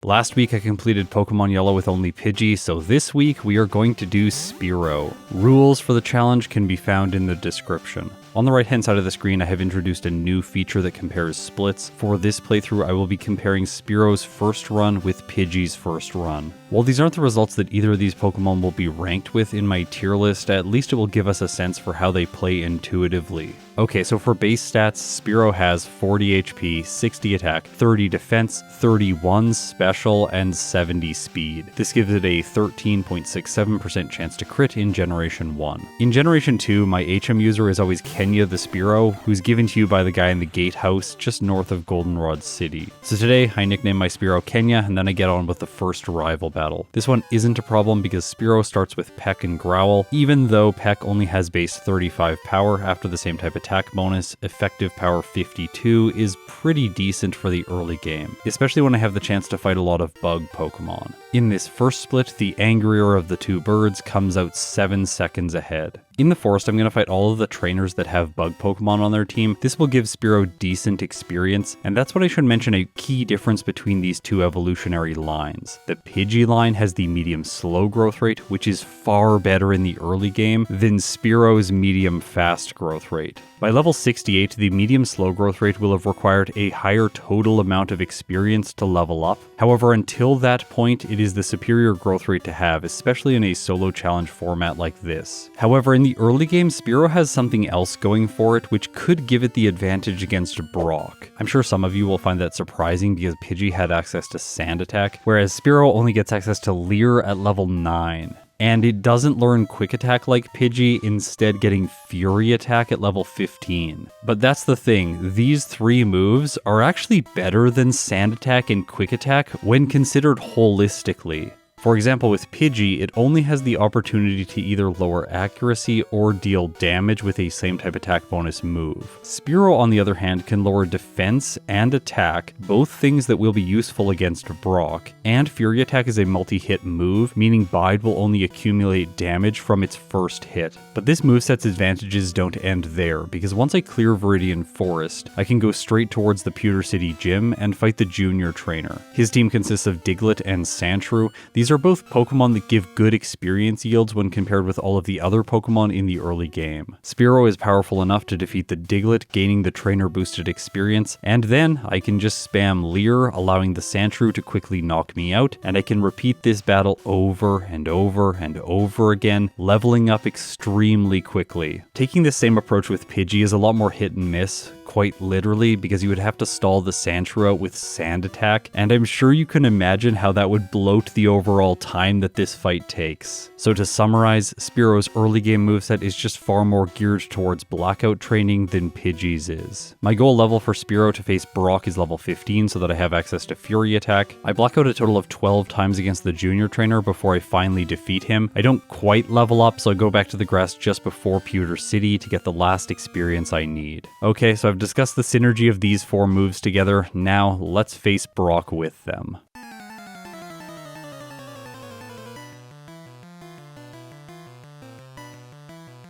Last week I completed Pokemon Yellow with only Pidgey, so this week we are going to do Spearow. Rules for the challenge can be found in the description. On the right hand side of the screen I have introduced a new feature that compares splits. For this playthrough I will be comparing Spearow's first run with Pidgey's first run. While these aren't the results that either of these Pokemon will be ranked with in my tier list, at least it will give us a sense for how they play intuitively. Okay, so for base stats, Spearow has 40 HP, 60 attack, 30 defense, 31 special, and 70 speed. This gives it a 13.67% chance to crit in Generation 1. In Generation 2, my HM user is always Kenya the Spearow, who's given to you by the guy in the gatehouse just north of Goldenrod City. So today, I nickname my Spearow Kenya, and then I get on with the first rival battle. This one isn't a problem because Spearow starts with Peck and Growl. Even though Peck only has base 35 power after the same type attack bonus, effective power 52 is pretty decent for the early game, especially when I have the chance to fight a lot of bug Pokemon. In this first split, the angrier of the two birds comes out 7 seconds ahead. In the forest, I'm going to fight all of the trainers that have bug Pokemon on their team. This will give Spearow decent experience, and that's what I should mention a key difference between these two evolutionary lines. The Pidgey line has the medium slow growth rate, which is far better in the early game than Spearow's medium fast growth rate. By level 68, the medium slow growth rate will have required a higher total amount of experience to level up. However, until that point, it is the superior growth rate to have, especially in a solo challenge format like this. However, in the early game, Spearow has something else going for it, which could give it the advantage against Brock. I'm sure some of you will find that surprising because Pidgey had access to Sand Attack, whereas Spearow only gets access to Leer at level 9. And it doesn't learn Quick Attack like Pidgey, instead getting Fury Attack at level 15. But that's the thing, these three moves are actually better than Sand Attack and Quick Attack when considered holistically. For example, with Pidgey, it only has the opportunity to either lower accuracy or deal damage with a same type attack bonus move. Spearow, on the other hand, can lower defense and attack, both things that will be useful against Brock, and Fury Attack is a multi-hit move, meaning Bide will only accumulate damage from its first hit. But this moveset's advantages don't end there, because once I clear Viridian Forest, I can go straight towards the Pewter City Gym and fight the Junior Trainer. His team consists of Diglett and Sandshrew. These are both Pokemon that give good experience yields when compared with all of the other Pokemon in the early game. Spearow is powerful enough to defeat the Diglett, gaining the trainer boosted experience, and then I can just spam Leer, allowing the Sandshrew to quickly knock me out, and I can repeat this battle over and over and over again, leveling up extremely quickly. Taking the same approach with Pidgey is a lot more hit and miss, quite literally, because you would have to stall the Sandshrew out with Sand Attack, and I'm sure you can imagine how that would bloat the overall time that this fight takes. So to summarize, Spearow's early game moveset is just far more geared towards blackout training than Pidgey's is. My goal level for Spearow to face Brock is level 15 so that I have access to Fury Attack. I block out a total of 12 times against the Junior Trainer before I finally defeat him. I don't quite level up, so I go back to the grass just before Pewter City to get the last experience I need. Okay, so I've discussed the synergy of these four moves together. Now let's face Brock with them.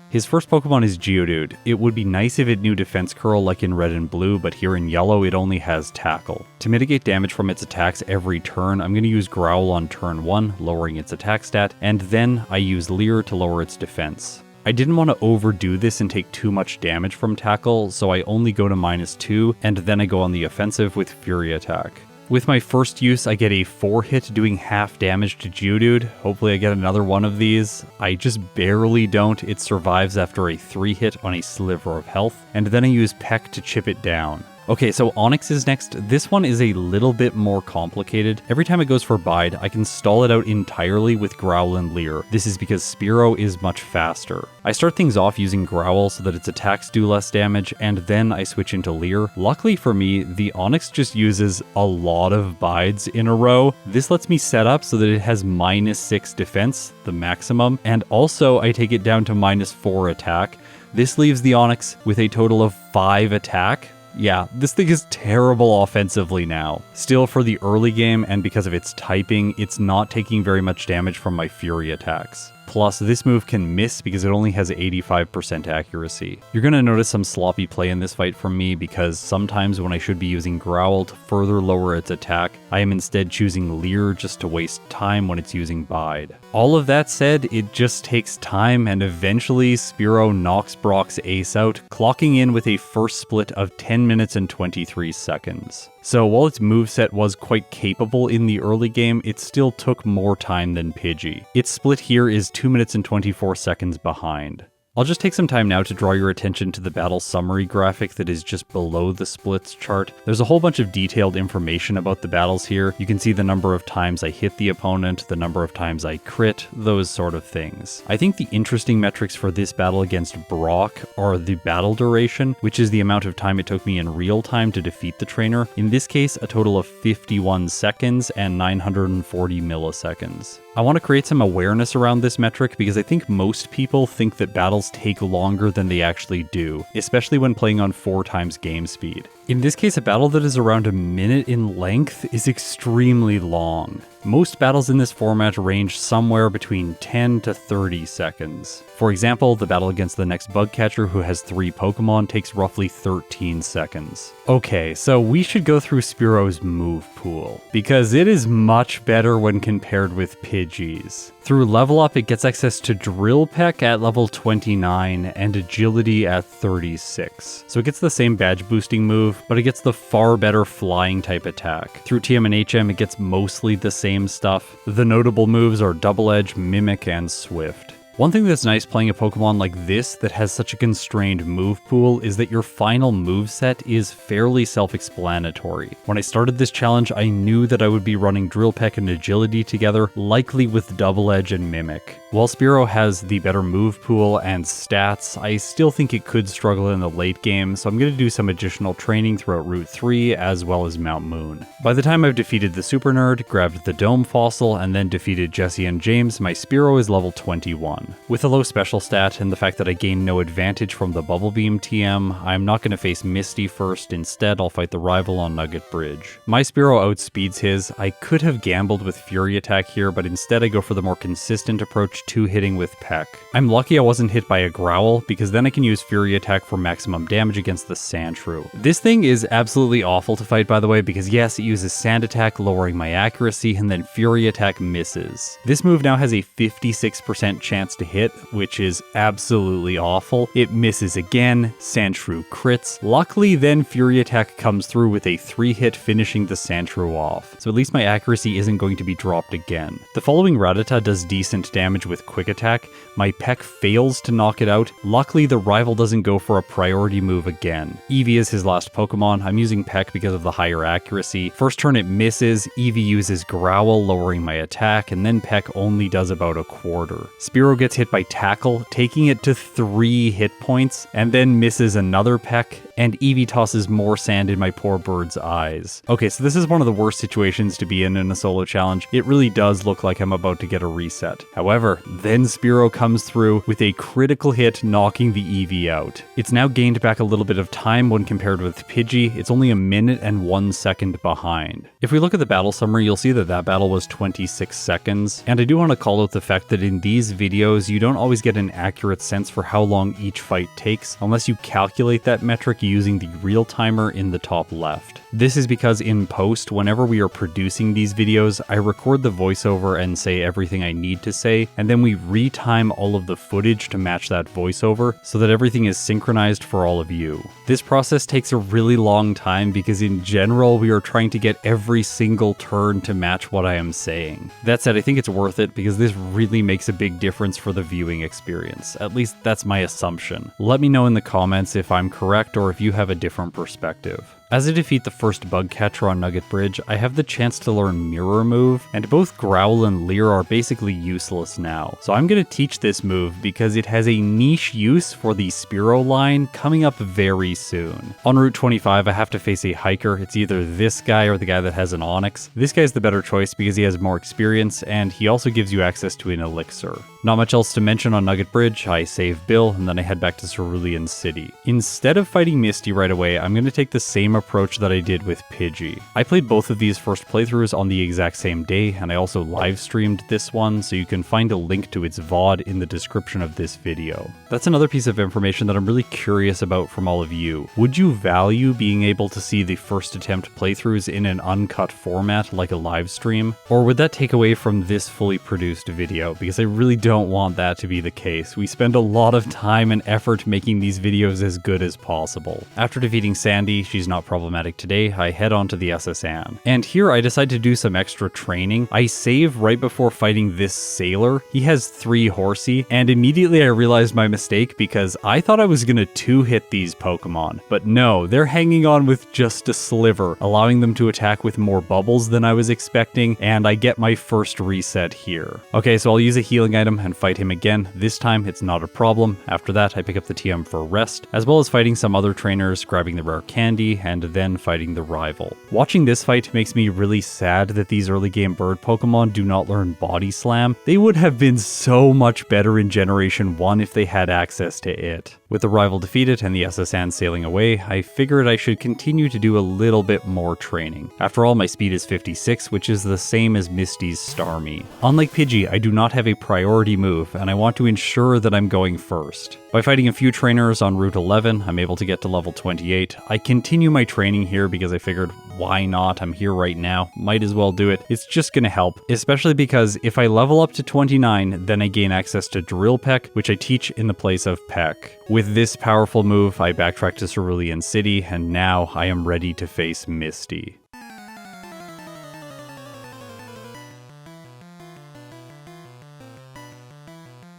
His first Pokemon is Geodude. It would be nice if it knew Defense Curl like in Red and Blue, but here in Yellow it only has Tackle. To mitigate damage from its attacks every turn, I'm going to use Growl on turn 1, lowering its attack stat, and then I use Leer to lower its defense. I didn't want to overdo this and take too much damage from Tackle, so I only go to -2, and then I go on the offensive with Fury Attack. With my first use, I get a 4-hit doing half damage to Geodude. Hopefully I get another one of these. I just barely don't. It survives after a 3-hit on a sliver of health, and then I use Peck to chip it down. Okay, so Onix is next. This one is a little bit more complicated. Every time it goes for Bide, I can stall it out entirely with Growl and Leer. This is because Spearow is much faster. I start things off using Growl so that its attacks do less damage, and then I switch into Leer. Luckily for me, the Onix just uses a lot of Bides in a row. This lets me set up so that it has -6 defense, the maximum, and also I take it down to -4 attack. This leaves the Onix with a total of 5 attack. Yeah, this thing is terrible offensively now. Still, for the early game and because of its typing, it's not taking very much damage from my Fury attacks. Plus, this move can miss because it only has 85% accuracy. You're going to notice some sloppy play in this fight from me because sometimes when I should be using Growl to further lower its attack, I am instead choosing Leer just to waste time when it's using Bide. All of that said, it just takes time, and eventually Spearow knocks Brock's ace out, clocking in with a first split of 10 minutes and 23 seconds. So while its moveset was quite capable in the early game, it still took more time than Pidgey. Its split here is 2 minutes and 24 seconds behind. I'll just take some time now to draw your attention to the battle summary graphic that is just below the splits chart. There's a whole bunch of detailed information about the battles here. You can see the number of times I hit the opponent, the number of times I crit, those sort of things. I think the interesting metrics for this battle against Brock are the battle duration, which is the amount of time it took me in real time to defeat the trainer. In this case, a total of 51 seconds and 940 milliseconds. I want to create some awareness around this metric because I think most people think that battles take longer than they actually do, especially when playing on 4 times game speed. In this case, a battle that is around a minute in length is extremely long. Most battles in this format range somewhere between 10 to 30 seconds. For example, the battle against the next bug catcher who has 3 Pokemon takes roughly 13 seconds. Okay, so we should go through Spearow's move pool, because it is much better when compared with Pidgey's. Through level up, it gets access to Drill Peck at level 29 and Agility at 36. So it gets the same badge boosting move, but it gets the far better flying type attack. Through TM and HM, it gets mostly the same stuff. The notable moves are Double Edge, Mimic, and Swift. One thing that's nice playing a Pokemon like this that has such a constrained move pool is that your final moveset is fairly self-explanatory. When I started this challenge, I knew that I would be running Drill Peck and Agility together, likely with Double Edge and Mimic. While Spearow has the better move pool and stats, I still think it could struggle in the late game, so I'm going to do some additional training throughout Route 3 as well as Mount Moon. By the time I've defeated the Super Nerd, grabbed the Dome Fossil, and then defeated Jesse and James, my Spearow is level 21. With a low special stat and the fact that I gain no advantage from the Bubble Beam TM, I'm not going to face Misty first. Instead, I'll fight the rival on Nugget Bridge. My Spearow outspeeds his. I could have gambled with Fury Attack here, but instead I go for the more consistent approach, 2-hitting with Peck. I'm lucky I wasn't hit by a Growl, because then I can use Fury Attack for maximum damage against the Sandshrew. This thing is absolutely awful to fight, by the way, because yes, it uses Sand Attack, lowering my accuracy, and then Fury Attack misses. This move now has a 56% chance to hit, which is absolutely awful. It misses again, Sandshrew crits. Luckily, then Fury Attack comes through with a 3-hit, finishing the Sandshrew off, so at least my accuracy isn't going to be dropped again. The following Rattata does decent damage with Quick Attack. My Peck fails to knock it out. Luckily, the rival doesn't go for a priority move again. Eevee is his last Pokemon. I'm using Peck because of the higher accuracy. First turn it misses, Eevee uses Growl, lowering my attack, and then Peck only does about a quarter. Spearow gets hit by Tackle, taking it to 3 hit points, and then misses another Peck, and Eevee tosses more sand in my poor bird's eyes. Okay, so this is one of the worst situations to be in a solo challenge. It really does look like I'm about to get a reset. However, then Spearow comes through with a critical hit, knocking the Eevee out. It's now gained back a little bit of time when compared with Pidgey. It's only a minute and 1 second behind. If we look at the battle summary, you'll see that that battle was 26 seconds, and I do want to call out the fact that in these videos, you don't always get an accurate sense for how long each fight takes, unless you calculate that metric using the real timer in the top left. This is because in post, whenever we are producing these videos, I record the voiceover and say everything I need to say, and then we retime all of the footage to match that voiceover so that everything is synchronized for all of you. This process takes a really long time because in general, we are trying to get every single turn to match what I am saying. That said, I think it's worth it because this really makes a big difference for the viewing experience. At least that's my assumption. Let me know in the comments if I'm correct or if you have a different perspective. As I defeat the first bug catcher on Nugget Bridge, I have the chance to learn Mirror Move, and both Growl and Leer are basically useless now. So I'm going to teach this move because it has a niche use for the Spearow line coming up very soon. On Route 25, I have to face a hiker. It's either this guy or the guy that has an Onix. This guy's the better choice because he has more experience, and he also gives you access to an elixir. Not much else to mention on Nugget Bridge. I save Bill, and then I head back to Cerulean City. Instead of fighting Misty right away, I'm going to take the same approach that I did with Pidgey. I played both of these first playthroughs on the exact same day, and I also live streamed this one, so you can find a link to its VOD in the description of this video. That's another piece of information that I'm really curious about from all of you. Would you value being able to see the first attempt playthroughs in an uncut format like a live stream? Or would that take away from this fully produced video? Because I really don't want that to be the case. We spend a lot of time and effort making these videos as good as possible. After defeating Sandy, she's not problematic today, I head on to the SS Anne. And here I decide to do some extra training. I save right before fighting this sailor. He has 3 Horsey, and immediately I realized my mistake because I thought I was gonna 2-hit these Pokemon. But no, they're hanging on with just a sliver, allowing them to attack with more bubbles than I was expecting, and I get my first reset here. Okay, so I'll use a healing item and fight him again. This time it's not a problem. After that, I pick up the TM for rest, as well as fighting some other trainers, grabbing the rare candy, and then fighting the rival. Watching this fight makes me really sad that these early game bird Pokemon do not learn Body Slam. They would have been so much better in Generation 1 if they had access to it. With the rival defeated and the SS Anne sailing away, I figured I should continue to do a little bit more training. After all, my speed is 56, which is the same as Misty's Starmie. Unlike Pidgey, I do not have a priority move, and I want to ensure that I'm going first. By fighting a few trainers on Route 11, I'm able to get to level 28. I continue my training here because I figured, why not? I'm here right now. Might as well do it. It's just gonna help, especially because if I level up to 29, then I gain access to Drill Peck, which I teach in the place of Peck. With this powerful move, I backtrack to Cerulean City, and now I am ready to face Misty.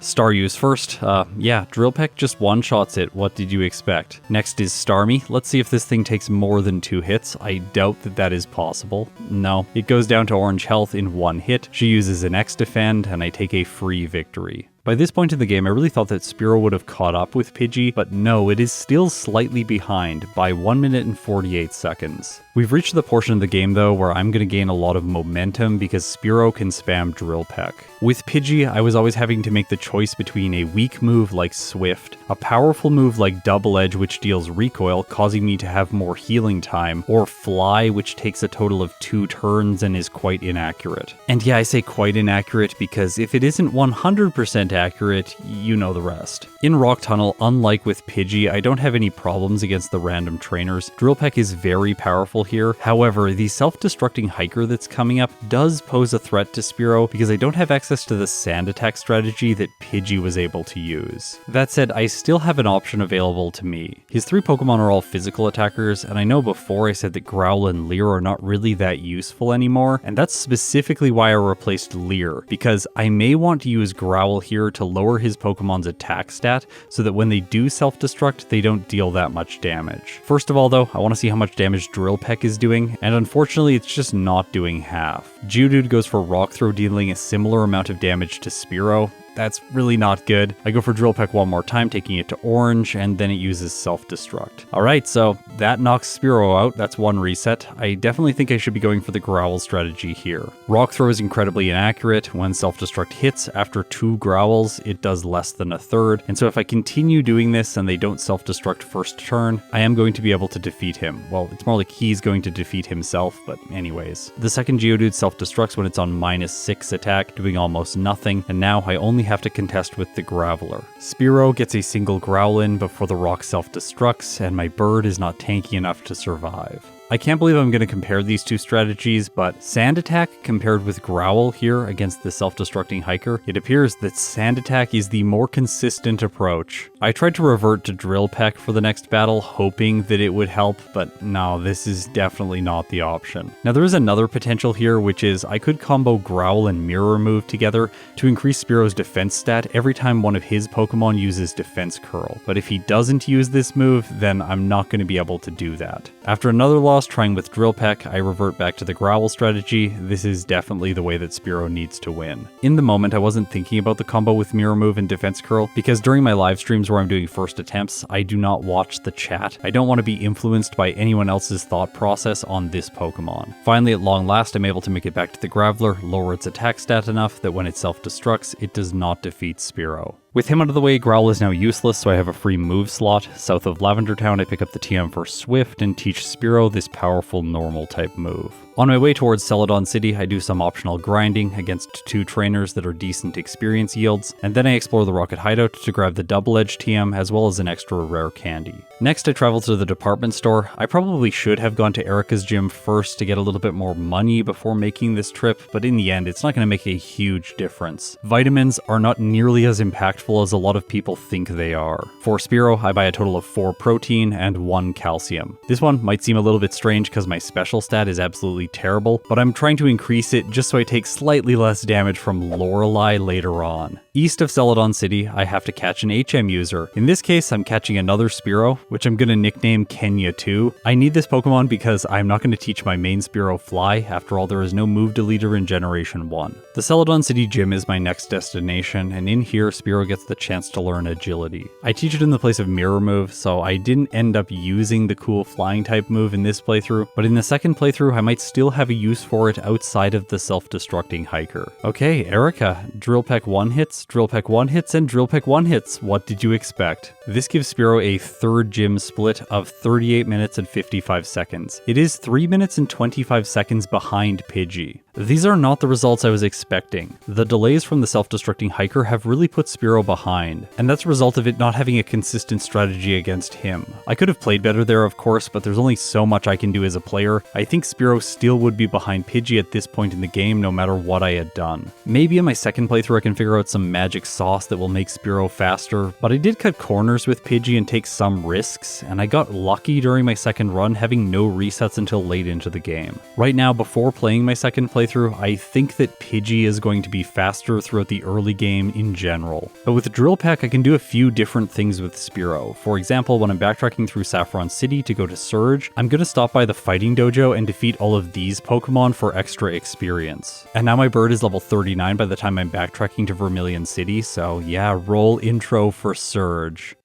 Staruse first. Yeah, Drill Peck just one-shots it. What did you expect? Next is Starmie. Let's see if this thing takes more than 2 hits. I doubt that that is possible. No, it goes down to orange health in 1 hit. She uses an X defend, and I take a free victory. By this point in the game, I really thought that Spearow would have caught up with Pidgey, but no, it is still slightly behind by 1 minute and 48 seconds. We've reached the portion of the game though where I'm going to gain a lot of momentum because Spearow can spam Drill Peck. With Pidgey, I was always having to make the choice between a weak move like Swift, a powerful move like Double Edge which deals recoil, causing me to have more healing time, or Fly, which takes a total of 2 turns and is quite inaccurate. And yeah, I say quite inaccurate because if it isn't 100% accurate, you know the rest. In Rock Tunnel, unlike with Pidgey, I don't have any problems against the random trainers. Drill Peck is very powerful here. However, the self-destructing hiker that's coming up does pose a threat to Spearow because I don't have access to the sand attack strategy that Pidgey was able to use. That said, I still have an option available to me. His 3 Pokemon are all physical attackers, and I know before I said that Growl and Leer are not really that useful anymore, and that's specifically why I replaced Leer, because I may want to use Growl here to lower his Pokemon's attack stat so that when they do self-destruct, they don't deal that much damage. First of all though, I want to see how much damage Drill Peck is doing, and unfortunately it's just not doing half. Geodude goes for Rock Throw, dealing a similar amount of damage to Spearow. That's really not good. I go for Drill Peck one more time, taking it to orange, and then it uses self-destruct. Alright, so that knocks Spearow out. That's 1 reset. I definitely think I should be going for the Growl strategy here. Rock Throw is incredibly inaccurate. When self-destruct hits, after 2 Growls, it does less than a third, and so if I continue doing this and they don't self-destruct first turn, I am going to be able to defeat him. Well, it's more like he's going to defeat himself, but anyways. The second Geodude self-destructs when it's on -6 attack, doing almost nothing, and now I only have to contest with the Graveler. Spearow gets a single Growl in before the rock self-destructs, and my bird is not tanky enough to survive. I can't believe I'm going to compare these 2 strategies, but Sand Attack compared with Growl here against the self-destructing hiker, it appears that Sand Attack is the more consistent approach. I tried to revert to Drill Peck for the next battle, hoping that it would help, but no, this is definitely not the option. Now there is another potential here, which is I could combo Growl and Mirror Move together to increase Spearow's defense stat every time one of his Pokemon uses Defense Curl. But if he doesn't use this move, then I'm not going to be able to do that. After another loss trying with Drill Peck, I revert back to the Growl strategy. This is definitely the way that Spearow needs to win. In the moment, I wasn't thinking about the combo with Mirror Move and Defense Curl, because during my live streams where I'm doing first attempts, I do not watch the chat. I don't want to be influenced by anyone else's thought process on this Pokemon. Finally, at long last, I'm able to make it back to the Graveler, lower its attack stat enough that when it self-destructs, it does not defeat Spearow. With him out of the way, Growl is now useless, so I have a free move slot. South of Lavender Town, I pick up the TM for Swift and teach Spearow this powerful normal type move. On my way towards Celadon City, I do some optional grinding against 2 trainers that are decent experience yields, and then I explore the Rocket Hideout to grab the double-edged TM as well as an extra rare candy. Next, I travel to the department store. I probably should have gone to Erika's gym first to get a little bit more money before making this trip, but in the end, it's not going to make a huge difference. Vitamins are not nearly as impactful as a lot of people think they are. For Spearow, I buy a total of 4 protein and 1 calcium. This one might seem a little bit strange because my special stat is absolutely terrible, but I'm trying to increase it just so I take slightly less damage from Lorelei later on. East of Celadon City, I have to catch an HM user. In this case, I'm catching another Spearow, which I'm going to nickname Kenya 2. I need this Pokemon because I'm not going to teach my main Spearow Fly. After all, there is no move deleter in Generation 1. The Celadon City Gym is my next destination, and in here, Spearow gets the chance to learn Agility. I teach it in the place of Mirror Move, so I didn't end up using the cool Flying type move in this playthrough, but in the second playthrough, I might still have a use for it outside of the self-destructing hiker. Okay, Erika, Drill Peck 1 hits, Drill Peck 1 hits, and Drill Peck 1 hits. What did you expect? This gives Spearow a third gym split of 38 minutes and 55 seconds. It is 3 minutes and 25 seconds behind Pidgey. These are not the results I was expecting. The delays from the self-destructing hiker have really put Spearow behind, and that's a result of it not having a consistent strategy against him. I could have played better there, of course, but there's only so much I can do as a player. I think Spearow still would be behind Pidgey at this point in the game, no matter what I had done. Maybe in my second playthrough I can figure out some magic sauce that will make Spearow faster, but I did cut corners with Pidgey and take some risks, and I got lucky during my second run, having no resets until late into the game. Right now, before playing my second playthrough, I think that Pidgey is going to be faster throughout the early game in general. But with Drill Peck, I can do a few different things with Spearow. For example, when I'm backtracking through Saffron City to go to Surge, I'm going to stop by the Fighting Dojo and defeat all of these Pokemon for extra experience. And now my bird is level 39 by the time I'm backtracking to Vermilion City, so yeah, roll intro for Surge.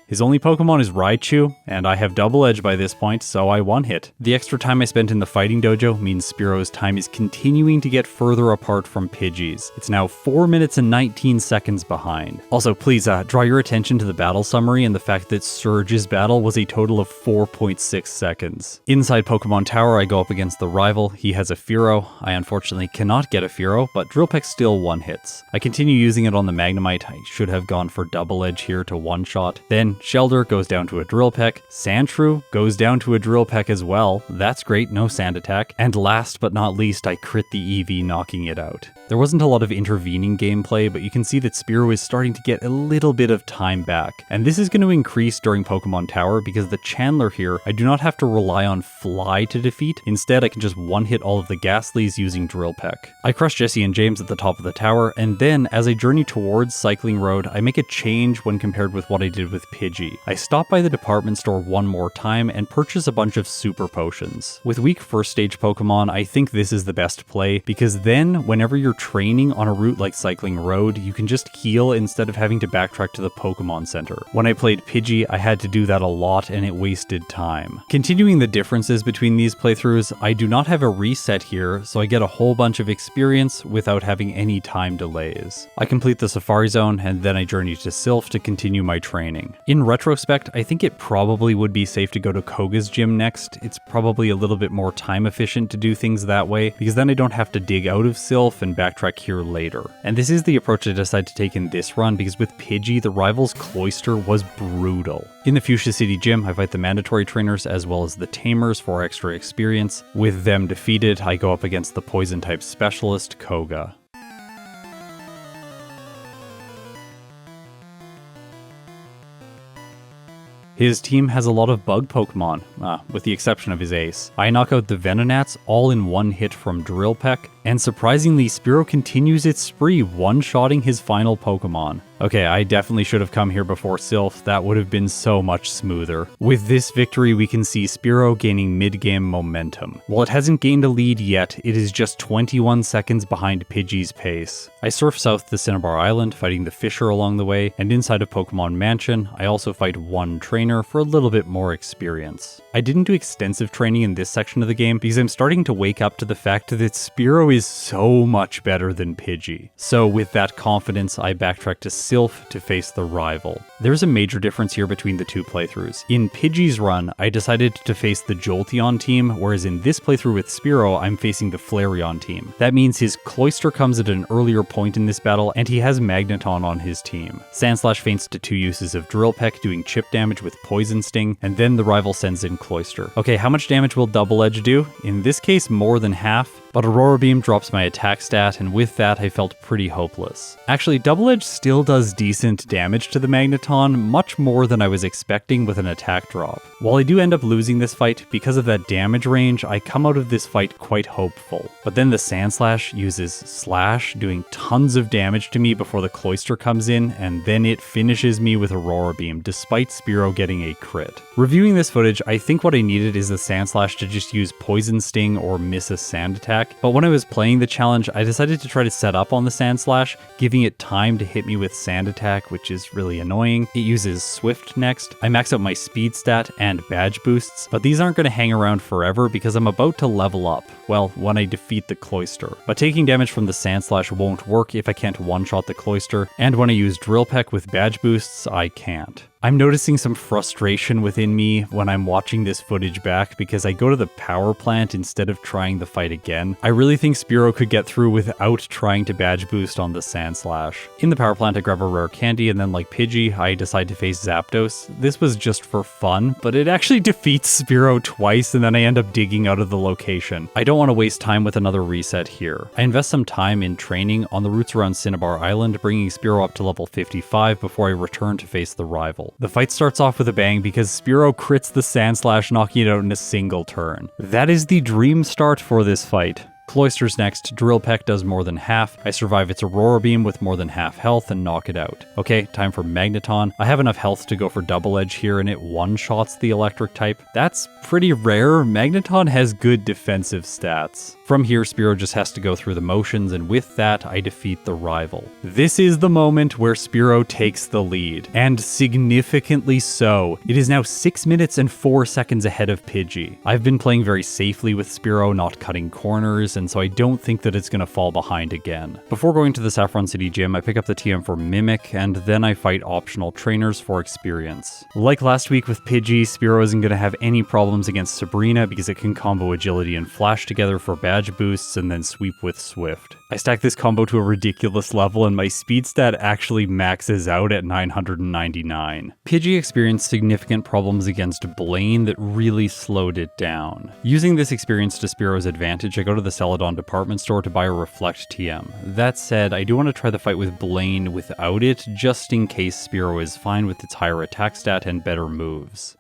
His only Pokemon is Raichu, and I have Double Edge by this point, so I one-hit. The extra time I spent in the Fighting Dojo means Spearow's time is continuing to get further apart from Pidgey's. It's now 4 minutes and 19 seconds behind. Also, please draw your attention to the battle summary and the fact that Surge's battle was a total of 4.6 seconds. Inside Pokemon Tower, I go up against the rival. He has a Fearow. I unfortunately cannot get a Fearow, but Drill Peck still one-hits. I continue using it on the Magnemite. I should have gone for Double Edge here to one-shot. Then Shelder goes down to a Drill Peck, Sandshrew goes down to a Drill Peck as well, that's great, no Sand Attack, and last but not least I crit the EV, knocking it out. There wasn't a lot of intervening gameplay, but you can see that Spearow is starting to get a little bit of time back, and this is going to increase during Pokemon Tower because the Chandler here, I do not have to rely on Fly to defeat, instead I can just one-hit all of the Ghastlies using Drill Peck. I crush Jesse and James at the top of the tower, and then as I journey towards Cycling Road, I make a change when compared with what I did with Pidgey. I stop by the department store one more time and purchase a bunch of super potions. With weak first stage Pokemon, I think this is the best play because then whenever you're training on a route like Cycling Road, you can just heal instead of having to backtrack to the Pokemon Center. When I played Pidgey, I had to do that a lot and it wasted time. Continuing the differences between these playthroughs, I do not have a reset here, so I get a whole bunch of experience without having any time delays. I complete the Safari Zone and then I journey to Silph to continue my training. In retrospect, I think it probably would be safe to go to Koga's gym next. It's probably a little bit more time efficient to do things that way, because then I don't have to dig out of Silph and backtrack here later. And this is the approach I decided to take in this run, because with Pidgey, the rival's Cloyster was brutal. In the Fuchsia City gym, I fight the mandatory trainers as well as the tamers for extra experience. With them defeated, I go up against the poison type specialist, Koga. His team has a lot of bug Pokemon, with the exception of his ace. I knock out the Venonats all in one hit from Drill Peck, And surprisingly, Spearow continues its spree, one-shotting his final Pokemon. Okay, I definitely should have come here before Silph, that would have been so much smoother. With this victory, we can see Spearow gaining mid-game momentum. While it hasn't gained a lead yet, it is just 21 seconds behind Pidgey's pace. I surf south to Cinnabar Island, fighting the Fisher along the way, and inside of Pokemon Mansion, I also fight one trainer for a little bit more experience. I didn't do extensive training in this section of the game because I'm starting to wake up to the fact that Spearow is so much better than Pidgey. So with that confidence, I backtrack to Silph to face the rival. There's a major difference here between the two playthroughs. In Pidgey's run, I decided to face the Jolteon team, whereas in this playthrough with Spearow, I'm facing the Flareon team. That means his Cloyster comes at an earlier point in this battle, and he has Magneton on his team. Sandslash feints to 2 uses of Drill Peck, doing chip damage with Poison Sting, and then the rival sends in Cloyster. Okay, how much damage will Double Edge do? In this case, more than half. But Aurora Beam drops my attack stat, and with that I felt pretty hopeless. Actually, Double Edge still does decent damage to the Magneton, much more than I was expecting with an attack drop. While I do end up losing this fight, because of that damage range, I come out of this fight quite hopeful. But then the Sandslash uses Slash, doing tons of damage to me before the Cloyster comes in, and then it finishes me with Aurora Beam, despite Spearow getting a crit. Reviewing this footage, I think what I needed is the Sandslash to just use Poison Sting or miss a Sand attack. But when I was playing the challenge, I decided to try to set up on the Sandslash, giving it time to hit me with Sand Attack, which is really annoying. It uses Swift next. I max out my speed stat and badge boosts, but these aren't going to hang around forever because I'm about to level up. Well, when I defeat the Cloyster. But taking damage from the Sandslash won't work if I can't one-shot the Cloyster, and when I use Drill Peck with badge boosts, I can't. I'm noticing some frustration within me when I'm watching this footage back because I go to the power plant instead of trying the fight again. I really think Spearow could get through without trying to badge boost on the Sandslash. In the power plant, I grab a rare candy, and then like Pidgey, I decide to face Zapdos. This was just for fun, but it actually defeats Spearow twice, and then I end up digging out of the location. I don't want to waste time with another reset here. I invest some time in training on the routes around Cinnabar Island, bringing Spearow up to level 55 before I return to face the rival. The fight starts off with a bang because Spearow crits the Sandslash, knocking it out in a single turn. That is the dream start for this fight. Cloyster's next, Drill Peck does more than half. I survive its Aurora Beam with more than half health and knock it out. Okay, time for Magneton. I have enough health to go for Double Edge here, and it one-shots the electric type. That's pretty rare. Magneton has good defensive stats. From here, Spearow just has to go through the motions, and with that, I defeat the rival. This is the moment where Spearow takes the lead, and significantly so. It is now 6 minutes and 4 seconds ahead of Pidgey. I've been playing very safely with Spearow, not cutting corners, and so I don't think that it's going to fall behind again. Before going to the Saffron City Gym, I pick up the TM for Mimic, and then I fight optional trainers for experience. Like last week with Pidgey, Spearow isn't going to have any problems against Sabrina because it can combo Agility and Flash together for badge boosts and then sweep with Swift. I stack this combo to a ridiculous level, and my speed stat actually maxes out at 999. Pidgey experienced significant problems against Blaine that really slowed it down. Using this experience to Spearow's advantage, I go to the Celadon department store to buy a Reflect TM. That said, I do want to try the fight with Blaine without it, just in case Spearow is fine with its higher attack stat and better moves.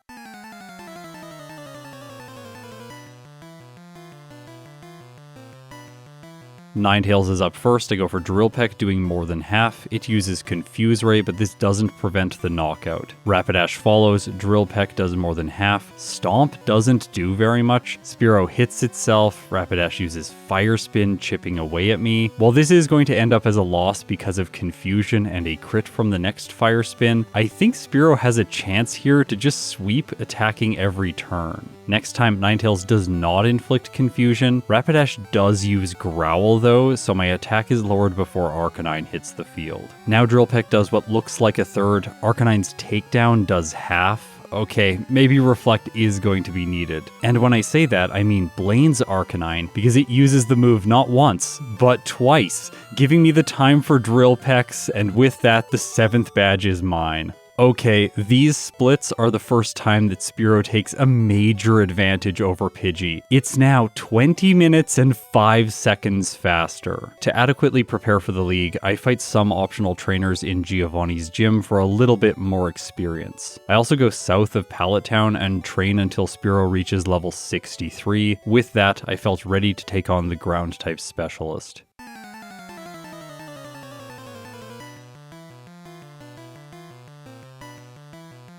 Ninetales is up first. I go for Drill Peck, doing more than half. It uses Confuse Ray, but this doesn't prevent the knockout. Rapidash follows. Drill Peck does more than half. Stomp doesn't do very much. Spearow hits itself. Rapidash uses Fire Spin, chipping away at me. While this is going to end up as a loss because of confusion and a crit from the next Fire Spin, I think Spearow has a chance here to just sweep, attacking every turn. Next time, Ninetales does not inflict confusion. Rapidash does use Growl though, so my attack is lowered before Arcanine hits the field. Now Drill Peck does what looks like a third. Arcanine's takedown does half. Okay, maybe Reflect is going to be needed. And when I say that, I mean Blaine's Arcanine, because it uses the move not once, but twice, giving me the time for Drill Pecks, and with that, the 7th badge is mine. Okay, these splits are the first time that Spearow takes a major advantage over Pidgey. It's now 20 minutes and 5 seconds faster. To adequately prepare for the league, I fight some optional trainers in Giovanni's gym for a little bit more experience. I also go south of Pallet Town and train until Spearow reaches level 63. With that, I felt ready to take on the ground type specialist.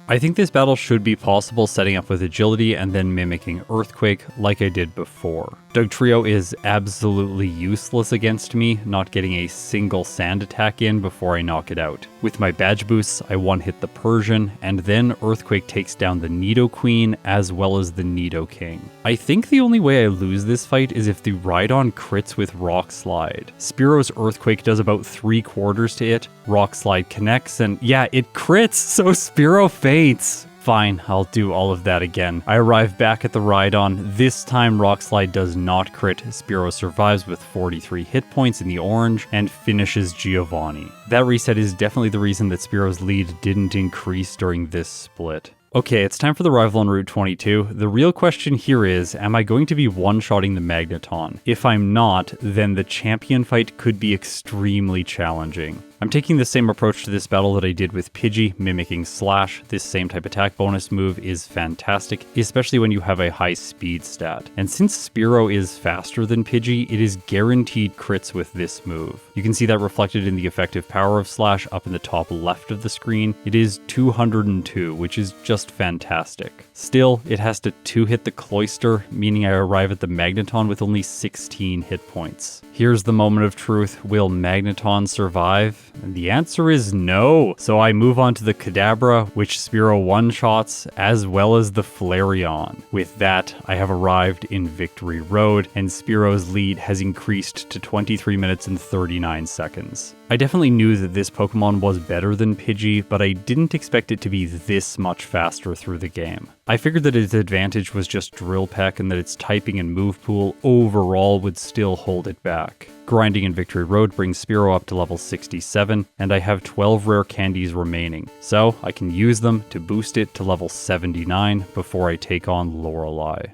I think this battle should be possible setting up with agility and then mimicking Earthquake like I did before. Dugtrio is absolutely useless against me, not getting a single sand attack in before I knock it out. With my badge boosts, I one-hit the Persian, and then Earthquake takes down the Nidoqueen as well as the Nidoking. I think the only way I lose this fight is if the Rhydon crits with Rock Slide. Spearow's Earthquake does about 3/4 to it, Rock Slide connects, and yeah, it crits, so Spearow faints. Fine, I'll do all of that again. I arrive back at the Rhydon. This time Rock Slide does not crit. Spearow survives with 43 hit points in the orange and finishes Giovanni. That reset is definitely the reason that Spearow's lead didn't increase during this split. Okay, it's time for the rival on Route 22. The real question here is, am I going to be one-shotting the Magneton? If I'm not, then the champion fight could be extremely challenging. I'm taking the same approach to this battle that I did with Pidgey, mimicking Slash. This same type attack bonus move is fantastic, especially when you have a high speed stat. And since Spearow is faster than Pidgey, it is guaranteed crits with this move. You can see that reflected in the effective power of Slash up in the top left of the screen. It is 202, which is just fantastic. Still, it has to 2-hit the Cloyster, meaning I arrive at the Magneton with only 16 hit points. Here's the moment of truth. Will Magneton survive? And the answer is no. So I move on to the Kadabra, which Spearow one-shots, as well as the Flareon. With that, I have arrived in Victory Road, and Spearow's lead has increased to 23 minutes and 39 seconds. I definitely knew that this Pokemon was better than Pidgey, but I didn't expect it to be this much faster through the game. I figured that its advantage was just Drill Peck and that its typing and move pool overall would still hold it back. Grinding in Victory Road brings Spearow up to level 67, and I have 12 rare candies remaining, so I can use them to boost it to level 79 before I take on Lorelei.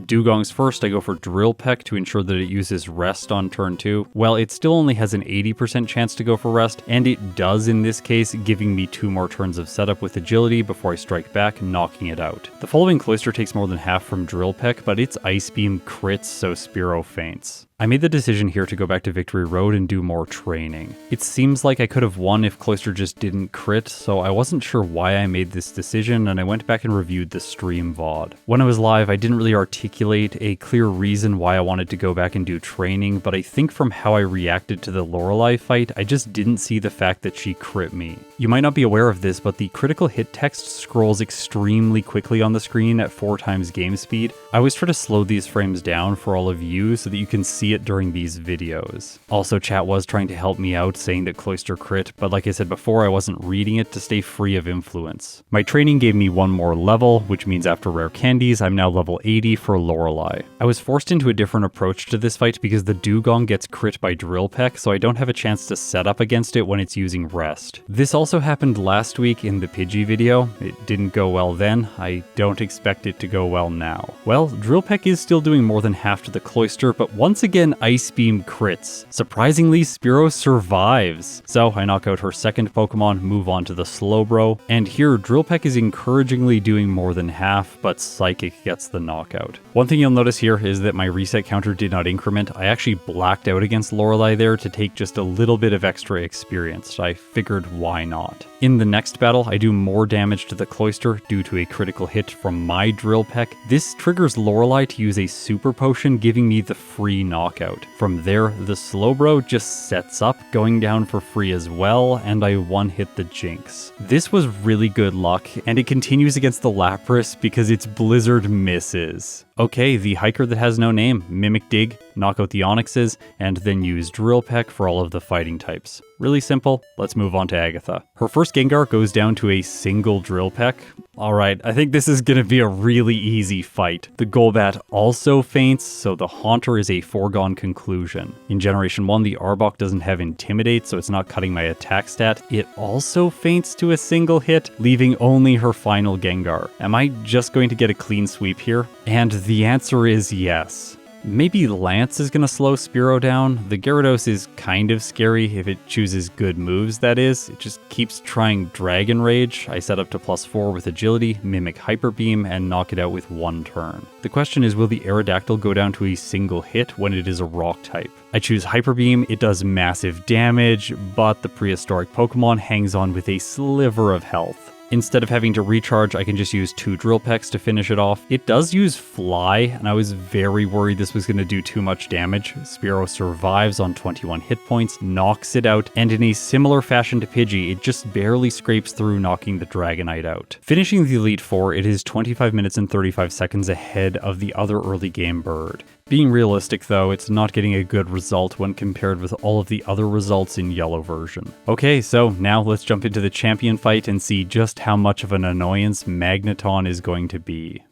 Dugong's first, I go for Drill Peck to ensure that it uses Rest on turn 2. Well, it still only has an 80% chance to go for Rest, and it does in this case, giving me 2 more turns of setup with Agility before I strike back, knocking it out. The following Cloyster takes more than half from Drill Peck, but its Ice Beam crits, so Spearow faints. I made the decision here to go back to Victory Road and do more training. It seems like I could have won if Cloyster just didn't crit, so I wasn't sure why I made this decision, and I went back and reviewed the stream VOD. When I was live, I didn't really articulate a clear reason why I wanted to go back and do training, but I think from how I reacted to the Lorelei fight, I just didn't see the fact that she crit me. You might not be aware of this, but the critical hit text scrolls extremely quickly on the screen at 4 times game speed. I always try to slow these frames down for all of you so that you can see it during these videos. Also, chat was trying to help me out saying that Cloyster crit, but like I said before, I wasn't reading it to stay free of influence. My training gave me 1 more level, which means after rare candies, I'm now level 80 for Lorelei. I was forced into a different approach to this fight because the Dugong gets crit by Drill Peck, so I don't have a chance to set up against it when it's using Rest. This also happened last week in the Pidgey video. It didn't go well then. I don't expect it to go well now. Well, Drill Peck is still doing more than half to the Cloyster, but once again, Ice Beam crits. Surprisingly, Spearow survives. So I knock out her second Pokemon, move on to the Slowbro, and here Drill Peck is encouragingly doing more than half, but Psychic gets the knockout. One thing you'll notice here is that my reset counter did not increment. I actually blacked out against Lorelei there to take just a little bit of extra experience. I figured why not. In the next battle, I do more damage to the Cloyster due to a critical hit from my Drill Peck. This triggers Lorelei to use a Super Potion, giving me the free knockout. From there, the Slowbro just sets up, going down for free as well, and I one-hit the Jinx. This was really good luck, and it continues against the Lapras because its Blizzard misses. Okay, the hiker that has no name, Mimic Dig, knock out the Onyxes, and then use Drill Peck for all of the fighting types. Really simple, let's move on to Agatha. Her first Gengar goes down to a single Drill Peck. Alright, I think this is gonna be a really easy fight. The Golbat also faints, so the Haunter is a foregone foregone conclusion. In Generation 1, the Arbok doesn't have Intimidate, so it's not cutting my attack stat. It also faints to a single hit, leaving only her final Gengar. Am I just going to get a clean sweep here? And the answer is yes. Maybe Lance is going to slow Spearow down. The Gyarados is kind of scary if it chooses good moves, that is. It just keeps trying Dragon Rage. I set up to +4 with Agility, Mimic Hyper Beam, and knock it out with 1 turn. The question is, will the Aerodactyl go down to a single hit when it is a rock type? I choose Hyper Beam, it does massive damage, but the prehistoric Pokemon hangs on with a sliver of health. Instead of having to recharge, I can just use 2 Drill Pecks to finish it off. It does use Fly, and I was very worried this was going to do too much damage. Spearow survives on 21 hit points, knocks it out, and in a similar fashion to Pidgey, it just barely scrapes through, knocking the Dragonite out. Finishing the Elite Four, it is 25 minutes and 35 seconds ahead of the other early game bird. Being realistic though, it's not getting a good result when compared with all of the other results in Yellow version. Okay, so now let's jump into the champion fight and see just how much of an annoyance Magneton is going to be.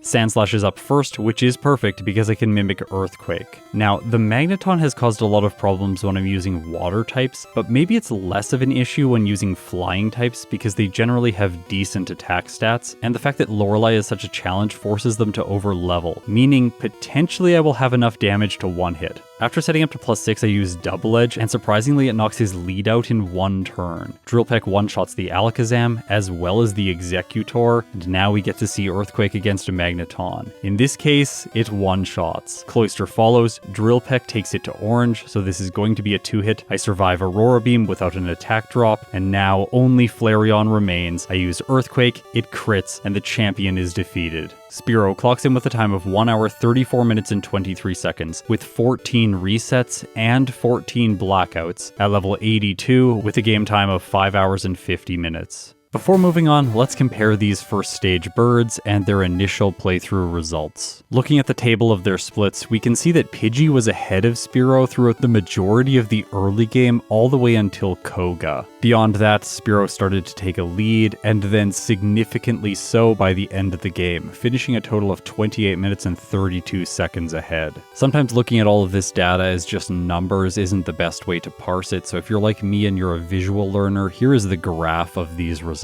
Sandslash is up first, which is perfect because I can mimic Earthquake. Now, the Magneton has caused a lot of problems when I'm using water types, but maybe it's less of an issue when using flying types because they generally have decent attack stats, and the fact that Lorelei is such a challenge forces them to over-level, meaning potentially I will have enough damage to one-hit. After setting up to +6, I use Double Edge, and surprisingly it knocks his lead out in 1 turn. Drill Peck one-shots the Alakazam, as well as the Exeggutor, and now we get to see Earthquake against a Magneton. In this case, it one-shots. Cloyster follows, Drill Peck takes it to orange, so this is going to be a 2-hit. I survive Aurora Beam without an attack drop, and now only Flareon remains. I use Earthquake, it crits, and the champion is defeated. Spearow clocks in with a time of 1 hour, 34 minutes and 23 seconds, with 14 resets and 14 blackouts, at level 82 with a game time of 5 hours and 50 minutes. Before moving on, let's compare these first stage birds and their initial playthrough results. Looking at the table of their splits, we can see that Pidgey was ahead of Spearow throughout the majority of the early game all the way until Koga. Beyond that, Spearow started to take a lead, and then significantly so by the end of the game, finishing a total of 28 minutes and 32 seconds ahead. Sometimes looking at all of this data as just numbers isn't the best way to parse it, so if you're like me and you're a visual learner, here is the graph of these results.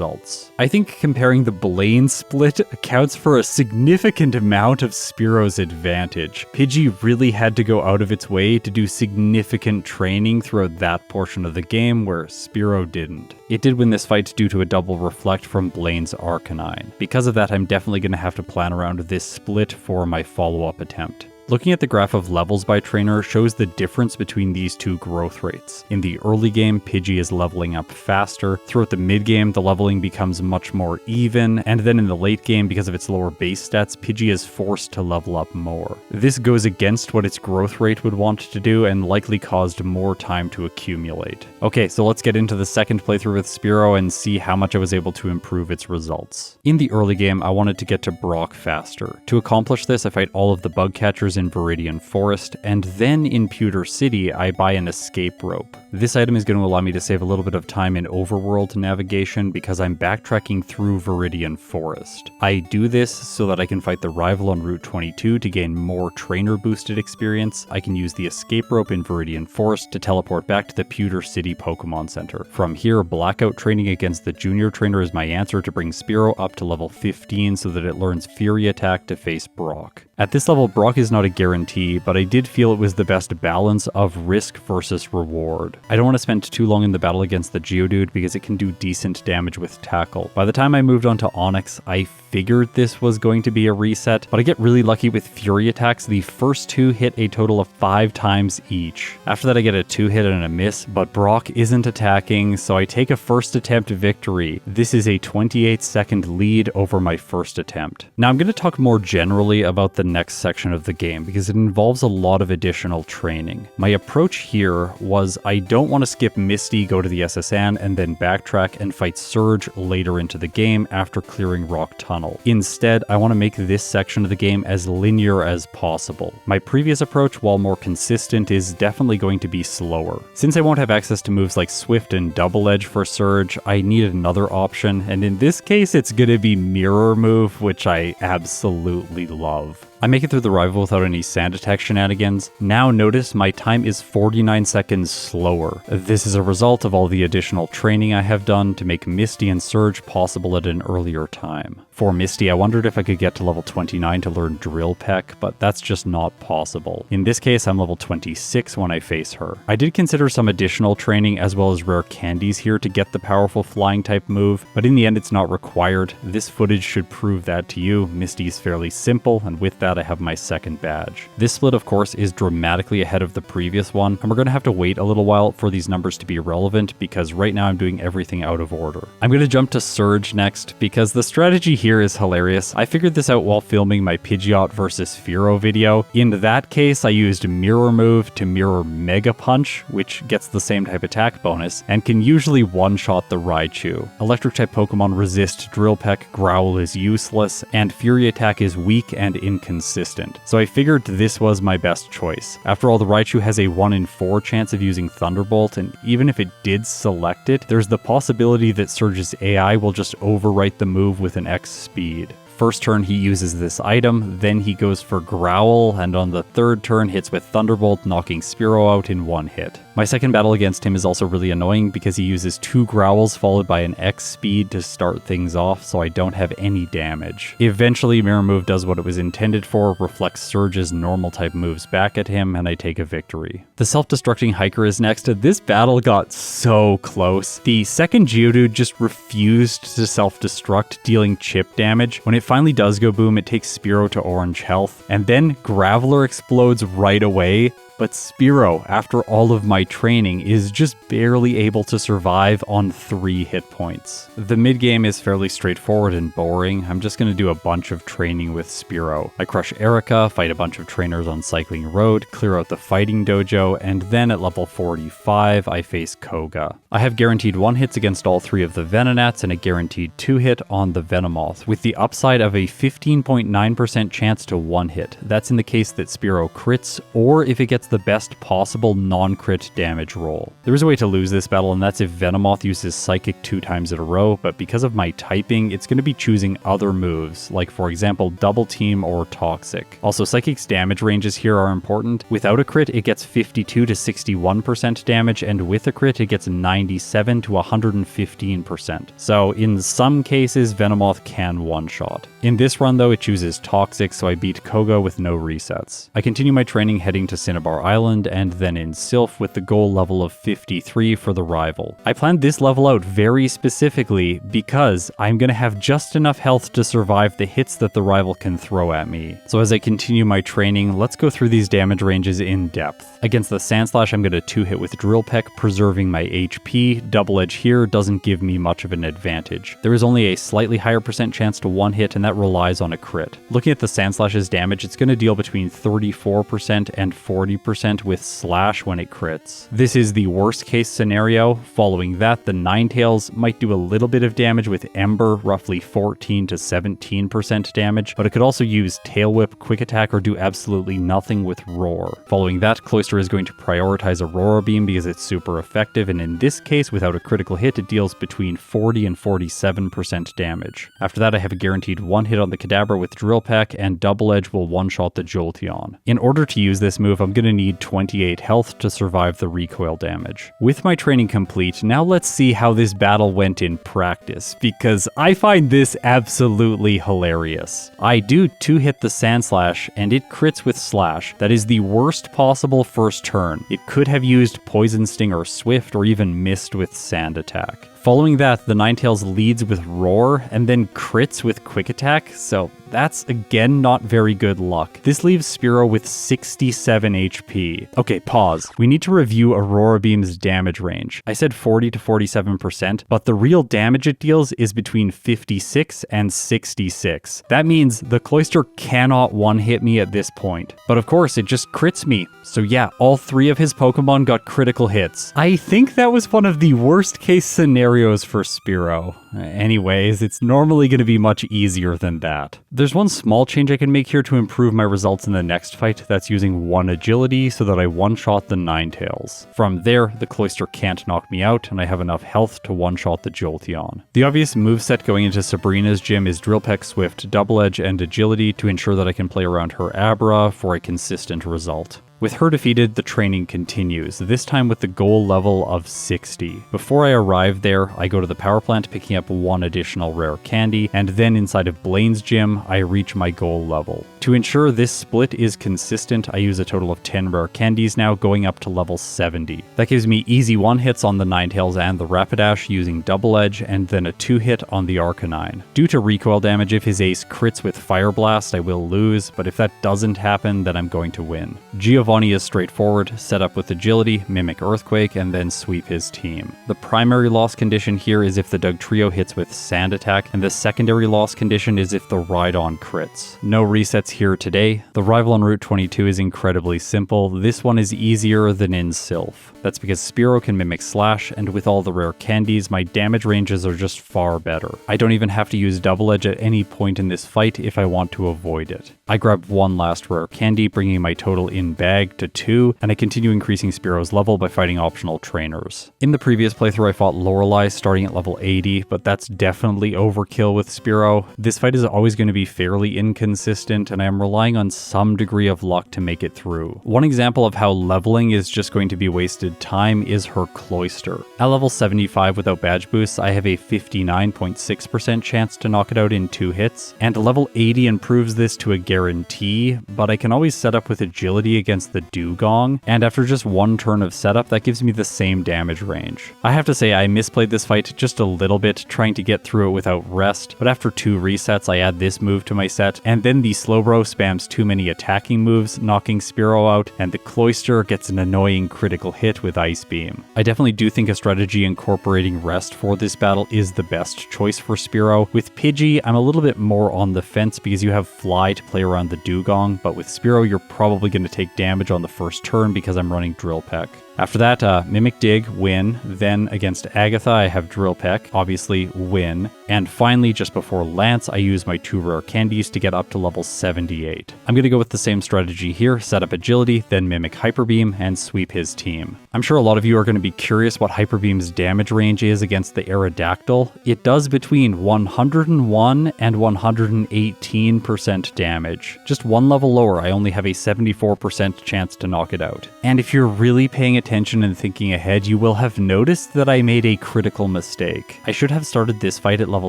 I think comparing the Blaine split accounts for a significant amount of Spearow's advantage. Pidgey really had to go out of its way to do significant training throughout that portion of the game where Spearow didn't. It did win this fight due to a double reflect from Blaine's Arcanine. Because of that, I'm definitely going to have to plan around this split for my follow-up attempt. Looking at the graph of levels by trainer shows the difference between these two growth rates. In the early game, Pidgey is leveling up faster. Throughout the mid game, the leveling becomes much more even, and then in the late game, because of its lower base stats, Pidgey is forced to level up more. This goes against what its growth rate would want to do and likely caused more time to accumulate. Okay, so let's get into the second playthrough with Spearow and see how much I was able to improve its results. In the early game, I wanted to get to Brock faster. To accomplish this, I fight all of the bug catchers in Viridian Forest, and then in Pewter City, I buy an escape rope. This item is going to allow me to save a little bit of time in overworld navigation because I'm backtracking through Viridian Forest. I do this so that I can fight the rival on Route 22 to gain more trainer boosted experience. I can use the escape rope in Viridian Forest to teleport back to the Pewter City Pokemon Center. From here, blackout training against the junior trainer is my answer to bring Spearow up to level 15 so that it learns Fury Attack to face Brock. At this level, Brock is not a guarantee, but I did feel it was the best balance of risk versus reward. I don't want to spend too long in the battle against the Geodude because it can do decent damage with Tackle. By the time I moved on to Onix, I figured this was going to be a reset, but I get really lucky with Fury Attacks. The first two hit a total of 5 times each. After that I get a 2-hit and a miss, but Brock isn't attacking, so I take a first attempt victory. This is a 28-second lead over my first attempt. Now I'm going to talk more generally about the next section of the game because it involves a lot of additional training. My approach here was I don't want to skip Misty, go to the SSN, and then backtrack and fight Surge later into the game after clearing Rock Tunnel. tunnel. Instead, I want to make this section of the game as linear as possible. My previous approach, while more consistent, is definitely going to be slower. Since I won't have access to moves like Swift and Double Edge for Surge, I need another option, and in this case it's gonna be Mirror Move, which I absolutely love. I make it through the rival without any sand attack shenanigans. Now notice my time is 49 seconds slower. This is a result of all the additional training I have done to make Misty and Surge possible at an earlier time. For Misty, I wondered if I could get to level 29 to learn Drill Peck, but that's just not possible. In this case, I'm level 26 when I face her. I did consider some additional training as well as rare candies here to get the powerful flying type move, but in the end it's not required. This footage should prove that to you. Misty's fairly simple, and with that I have my second badge. This split, of course, is dramatically ahead of the previous one, and we're going to have to wait a little while for these numbers to be relevant because right now I'm doing everything out of order. I'm going to jump to Surge next because the strategy here is hilarious. I figured this out while filming my Pidgeot versus Spearow video. In that case, I used Mirror Move to mirror Mega Punch, which gets the same type attack bonus, and can usually one-shot the Raichu. Electric type Pokemon resist Drill Peck, Growl is useless, and Fury Attack is weak and inconsistent. So I figured this was my best choice. After all, the Raichu has a 1 in 4 chance of using Thunderbolt, and even if it did select it, there's the possibility that Surge's AI will just overwrite the move with an X speed. First turn he uses this item, then he goes for Growl, and on the third turn hits with Thunderbolt, knocking Spearow out in one hit. My second battle against him is also really annoying because he uses 2 Growls followed by an X speed to start things off, so I don't have any damage. Eventually, Mirror Move does what it was intended for, reflects Surge's normal type moves back at him, and I take a victory. The self-destructing Hiker is next. This battle got so close. The second Geodude just refused to self-destruct, dealing chip damage. When it finally does go boom, it takes Spearow to orange health, and then Graveler explodes right away. But Spearow, after all of my training, is just barely able to survive on 3 hit points. The mid-game is fairly straightforward and boring. I'm just going to do a bunch of training with Spearow. I crush Erika, fight a bunch of trainers on Cycling Road, clear out the fighting dojo, and then at level 45, I face Koga. I have guaranteed 1-hits against all 3 of the Venonats and a guaranteed 2-hit on the Venomoth, with the upside of a 15.9% chance to 1-hit. That's in the case that Spearow crits, or if it gets the best possible non-crit damage roll. There is a way to lose this battle, and that's if Venomoth uses Psychic 2 times in a row, but because of my typing, it's going to be choosing other moves, like for example Double Team or Toxic. Also, Psychic's damage ranges here are important. Without a crit, it gets 52 to 61% damage, and with a crit, it gets 97 to 115%. So in some cases, Venomoth can one-shot. In this run though, it chooses Toxic, so I beat Koga with no resets. I continue my training heading to Cinnabar Island and then in Silph with the goal level of 53 for the rival. I planned this level out very specifically because I'm going to have just enough health to survive the hits that the rival can throw at me. So as I continue my training, let's go through these damage ranges in depth. Against the Sandslash, I'm going to 2-hit with Drill Peck, preserving my HP. Double Edge here doesn't give me much of an advantage. There is only a slightly higher percent chance to 1-hit, and that relies on a crit. Looking at the Sandslash's damage, it's going to deal between 34% and 40% with Slash when it crits. This is the worst case scenario. Following that, the Ninetales might do a little bit of damage with Ember, roughly 14 to 17% damage, but it could also use Tail Whip, Quick Attack, or do absolutely nothing with Roar. Following that, Cloyster is going to prioritize Aurora Beam because it's super effective, and in this case, without a critical hit, it deals between 40 and 47% damage. After that, I have a guaranteed 1-hit on the Kadabra with Drill Peck, and Double Edge will one-shot the Jolteon. In order to use this move, I'm going to need 28 health to survive the recoil damage. With my training complete, now let's see how this battle went in practice, because I find this absolutely hilarious. I do 2-hit the Sandslash, and it crits with Slash. That is the worst possible first turn. It could have used Poison Sting or Swift, or even missed with Sand Attack. Following that, the Ninetales leads with Roar, and then crits with Quick Attack, so that's again not very good luck. This leaves Spearow with 67 HP. Okay, pause. We need to review Aurora Beam's damage range. I said 40 to 47%, but the real damage it deals is between 56 and 66. That means the Cloyster cannot one-hit me at this point. But of course, it just crits me. So yeah, all 3 of his Pokemon got critical hits. I think that was one of the worst case scenarios scenarios for Spearow. Anyways, it's normally going to be much easier than that. There's one small change I can make here to improve my results in the next fight. That's using 1 agility so that I one-shot the Ninetales. From there, the Cloister can't knock me out, and I have enough health to one-shot the Jolteon. The obvious moveset going into Sabrina's gym is Drill Peck, Swift, Double Edge, and Agility to ensure that I can play around her Abra for a consistent result. With her defeated, the training continues, this time with the goal level of 60. Before I arrive there, I go to the power plant picking up 1 additional rare candy, and then inside of Blaine's gym, I reach my goal level. To ensure this split is consistent, I use a total of 10 rare candies now, going up to level 70. That gives me easy 1-hits on the Ninetales and the Rapidash using Double Edge, and then a 2-hit on the Arcanine. Due to recoil damage, if his ace crits with Fire Blast, I will lose, but if that doesn't happen, then I'm going to win. Giovanni is straightforward, set up with Agility, Mimic Earthquake, and then sweep his team. The primary loss condition here is if the Dugtrio hits with Sand Attack, and the secondary loss condition is if the Rhydon crits. No resets here today. The rival on Route 22 is incredibly simple. This one is easier than in Silph. That's because Spearow can mimic Slash, and with all the rare candies, my damage ranges are just far better. I don't even have to use Double Edge at any point in this fight if I want to avoid it. I grab 1 last rare candy, bringing my total in bag to 2, and I continue increasing Spearow's level by fighting optional trainers. In the previous playthrough I fought Lorelei starting at level 80, but that's definitely overkill with Spearow. This fight is always going to be fairly inconsistent, and I am relying on some degree of luck to make it through. One example of how leveling is just going to be wasted time is her Cloister. At level 75 without badge boosts, I have a 59.6% chance to knock it out in 2 hits, and level 80 improves this to a guarantee, but I can always set up with Agility against the Dugong, and after just 1 turn of setup, that gives me the same damage range. I have to say I misplayed this fight just a little bit, trying to get through it without rest, but after 2 resets I add this move to my set, and then the Slowbro spams too many attacking moves, knocking Spearow out, and the Cloister gets an annoying critical hit with Ice Beam. I definitely do think a strategy incorporating rest for this battle is the best choice for Spearow. With Pidgey, I'm a little bit more on the fence because you have Fly to play around the Dugong, but with Spearow you're probably going to take damage on the first turn because I'm running Drill Peck. After that, Mimic Dig, win. Then against Agatha, I have Drill Peck, obviously win. And finally, just before Lance, I use my 2 rare candies to get up to level 78. I'm going to go with the same strategy here, set up Agility, then Mimic Hyper Beam, and sweep his team. I'm sure a lot of you are going to be curious what Hyper Beam's damage range is against the Aerodactyl. It does between 101 and 118% damage. Just 1 level lower, I only have a 74% chance to knock it out. And if you're really paying attention and thinking ahead, you will have noticed that I made a critical mistake. I should have started this fight at level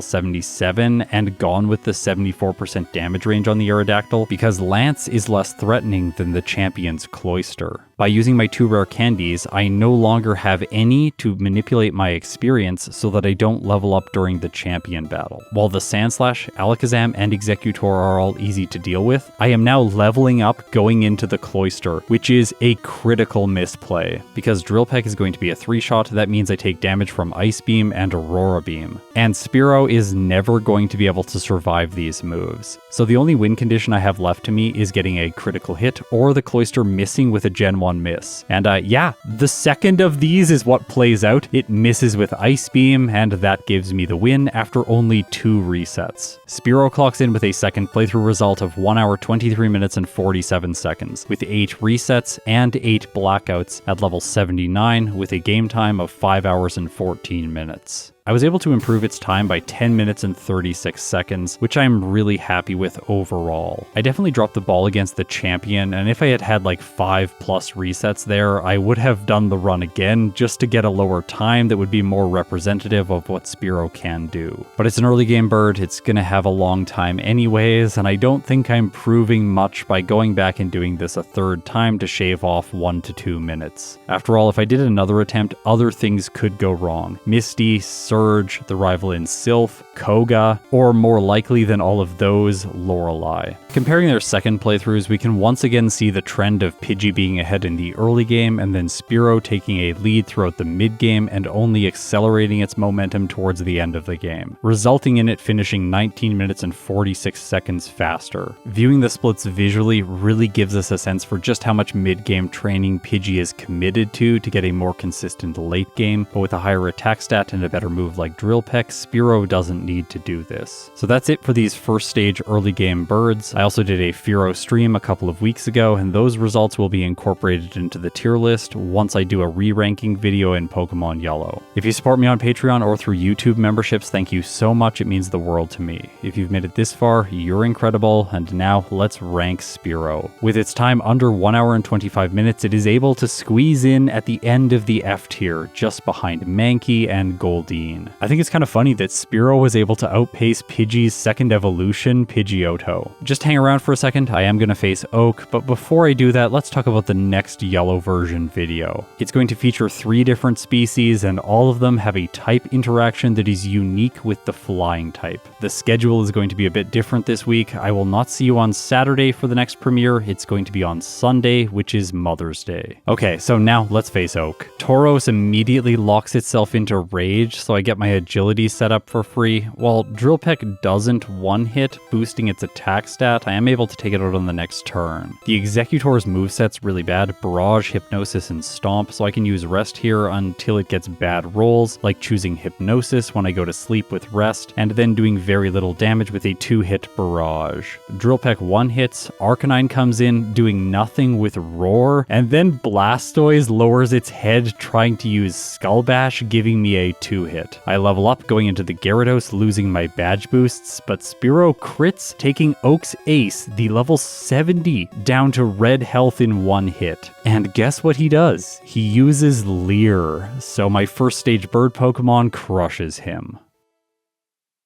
77 and gone with the 74% damage range on the Aerodactyl, because Lance is less threatening than the champion's Cloister. By using my 2 rare candies, I no longer have any to manipulate my experience so that I don't level up during the champion battle. While the Sandslash, Alakazam, and Exeggutor are all easy to deal with, I am now leveling up going into the Cloister, which is a critical misplay. Because Drill Peck is going to be a 3-shot, that means I take damage from Ice Beam and Aurora Beam. And Spearow is never going to be able to survive these moves. So the only win condition I have left to me is getting a critical hit or the Cloister missing with a Gen 1 miss. And yeah, the second of these is what plays out. It misses with Ice Beam, and that gives me the win after only 2 resets. Spearow clocks in with a second playthrough result of 1 hour 23 minutes and 47 seconds, with 8 resets and 8 blackouts at level 79 with a game time of 5 hours and 14 minutes. I was able to improve its time by 10 minutes and 36 seconds, which I'm really happy with overall. I definitely dropped the ball against the champion, and if I had had like 5+ resets there, I would have done the run again just to get a lower time that would be more representative of what Spearow can do. But it's an early game bird, it's gonna have a long time anyways, and I don't think I'm proving much by going back and doing this a 3rd time to shave off 1 to 2 minutes. After all, if I did another attempt, other things could go wrong. Misty, Surge, the rival in Silph, Koga, or more likely than all of those, Lorelei. Comparing their second playthroughs, we can once again see the trend of Pidgey being ahead in the early game and then Spearow taking a lead throughout the mid-game and only accelerating its momentum towards the end of the game, resulting in it finishing 19 minutes and 46 seconds faster. Viewing the splits visually really gives us a sense for just how much mid-game training Pidgey is committed to get a more consistent late game, but with a higher attack stat and a better move like Drill Peck, Spearow doesn't need to do this. So that's it for these first stage early game birds. I also did a Fearow stream a couple of weeks ago, and those results will be incorporated into the tier list once I do a re-ranking video in Pokemon Yellow. If you support me on Patreon or through YouTube memberships, thank you so much, it means the world to me. If you've made it this far, you're incredible, and now let's rank Spearow. With its time under 1 hour and 25 minutes, it is able to squeeze in at the end of the F tier, just behind Mankey and Goldeen. I think it's kind of funny that Spearow was able to outpace Pidgey's second evolution, Pidgeotto. Just hang around for a second, I am going to face Oak, but before I do that, let's talk about the next Yellow version video. It's going to feature 3 different species, and all of them have a type interaction that is unique with the flying type. The schedule is going to be a bit different this week. I will not see you on Saturday for the next premiere, it's going to be on Sunday, which is Mother's Day. Okay, so now let's face Oak. Tauros immediately locks itself into Rage, so I get my agility set up for free. While Drill Peck doesn't one-hit, boosting its attack stat, I am able to take it out on the next turn. The Executor's moveset's really bad, Barrage, Hypnosis, and Stomp, so I can use Rest here until it gets bad rolls, like choosing Hypnosis when I go to sleep with Rest, and then doing very little damage with a 2-hit Barrage. Drill Peck 1-hits, Arcanine comes in, doing nothing with Roar, and then Blastoise lowers its head trying to use Skull Bash, giving me a 2-hit. I level up going into the Gyarados, losing my badge boosts, but Spearow crits, taking Oak's Ace, the level 70, down to red health in 1 hit. And guess what he does? He uses Leer, so my first stage bird Pokemon crushes him.